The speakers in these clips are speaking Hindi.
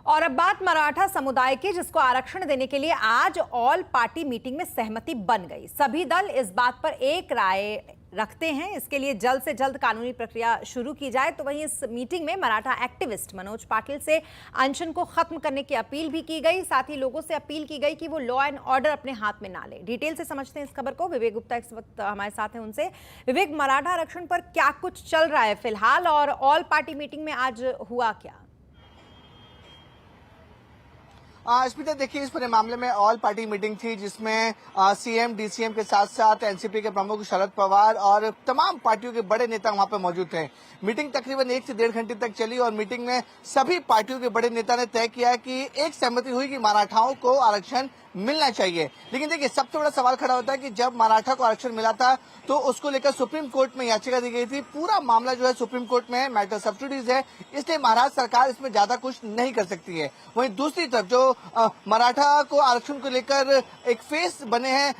और अब बात मराठा समुदाय की, जिसको आरक्षण देने के लिए आज ऑल पार्टी मीटिंग में सहमति बन गई। सभी दल इस बात पर एक राय रखते हैं, इसके लिए जल्द से जल्द कानूनी प्रक्रिया शुरू की जाए। तो वहीं इस मीटिंग में मराठा एक्टिविस्ट मनोज पाटिल से अनशन को खत्म करने की अपील भी की गई। साथ ही लोगों से अपील की गई कि वो लॉ एंड ऑर्डर अपने हाथ में ना ले। डिटेल से समझते हैं इस खबर को। विवेक गुप्ता इस वक्त हमारे साथ हैं, उनसे। विवेक, मराठा आरक्षण पर क्या कुछ चल रहा है फिलहाल, और ऑल पार्टी मीटिंग में आज हुआ क्या? स्मिता, देखिए, इस पूरे मामले में ऑल पार्टी मीटिंग थी, जिसमें सीएम डीसीएम के साथ साथ एनसीपी के प्रमुख शरद पवार और तमाम पार्टियों के बड़े नेता वहां पर मौजूद थे। मीटिंग तकरीबन 1 से 1.5 घंटे तक चली और मीटिंग में सभी पार्टियों के बड़े नेता ने तय किया कि एक सहमति हुई कि मराठाओं को आरक्षण मिलना चाहिए। लेकिन देखिए, सबसे बड़ा सवाल खड़ा होता है कि जब मराठा को आरक्षण मिला था तो उसको लेकर सुप्रीम कोर्ट में याचिका दी गई थी। पूरा मामला जो है सुप्रीम कोर्ट में है, मैटर सब्सिडीज है, इसलिए महाराष्ट्र सरकार इसमें ज्यादा कुछ नहीं कर सकती है। वहीं दूसरी तरफ जो मराठा को आरक्षण को लेकर एक फेस बने हैं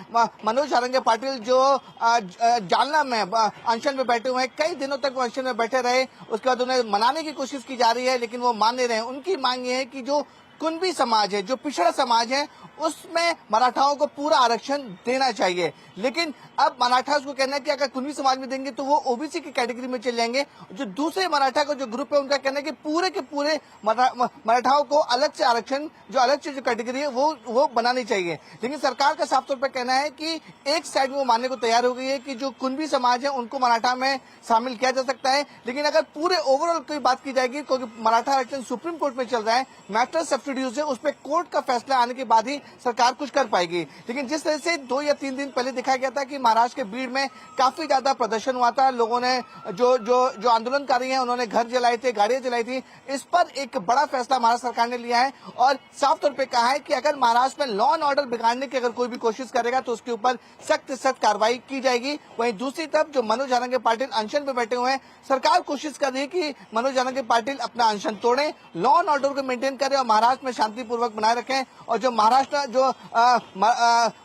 मनोज सारंगे पाटिल, जो जालना में अनशन में बैठे हुए हैं। कई दिनों तक वो अनशन में बैठे रहे, उसके बाद उन्हें मनाने की कोशिश की जा रही है, लेकिन वो मान नहीं रहे हैं। उनकी मांग ये है कि जो कुणबी समाज है, जो पिछड़ा समाज है, उसमें मराठाओं को पूरा आरक्षण देना चाहिए। लेकिन अब मराठा को कहना है कि अगर कुणबी समाज में देंगे तो वो ओबीसी की कैटेगरी में चले जाएंगे। जो दूसरे मराठा का जो ग्रुप है, उनका कहना है कि पूरे के पूरे मराठाओं को अलग से आरक्षण, जो अलग से जो कैटेगरी है, वो बनानी चाहिए। लेकिन सरकार का साफ तौर पर कहना है कि एक साइड में वो मानने को तैयार हो गई है कि जो कुणबी समाज है उनको मराठा में शामिल किया जा सकता है। लेकिन अगर पूरे ओवरऑल की बात की जाएगी, क्योंकि मराठा आरक्षण सुप्रीम कोर्ट में चल रहा है, मैटर सब्सिडीज है, उस पर कोर्ट का फैसला आने के बाद ही सरकार कुछ कर पाएगी। लेकिन जिस तरह से 2 या 3 दिन पहले दिखाया गया था कि महाराष्ट्र के बीड़ में काफी ज्यादा प्रदर्शन हुआ था, लोगों ने जो आंदोलनकारी हैं उन्होंने घर जलाए थे, गाड़ियां जलाई थी, इस पर एक बड़ा फैसला महाराष्ट्र सरकार ने लिया है और साफ तौर पर कहा है कि अगर महाराष्ट्र में लॉ एंड ऑर्डर बिगाड़ने की अगर कोई भी कोशिश करेगा तो उसके ऊपर सख्त कार्रवाई की जाएगी। वहीं दूसरी तरफ जो मनोज सारंगे पाटिल अनशन में बैठे हुए हैं, सरकार कोशिश कर रही है कि मनोज सारंगे पाटिल अपना अनशन तोड़ें, लॉ एंड ऑर्डर को मेंटेन करें और महाराष्ट्र में शांतिपूर्वक बनाए रखें। और जो महाराष्ट्र जो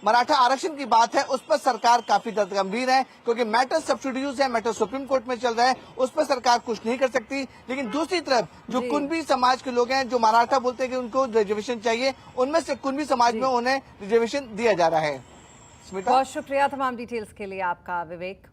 मराठा आरक्षण की बात है, उस पर सरकार काफी गंभीर है, क्योंकि मैटर सब्सिडीज है, मैटर सुप्रीम कोर्ट में चल रहा है, उस पर सरकार कुछ नहीं कर सकती। लेकिन दूसरी तरफ जो कुणबी समाज के लोग हैं, जो मराठा बोलते हैं कि उनको रिजर्वेशन चाहिए, उनमें से कुणबी समाज में उन्हें रिजर्वेशन दिया जा रहा है। बहुत शुक्रिया तमाम डिटेल्स के लिए आपका, विवेक।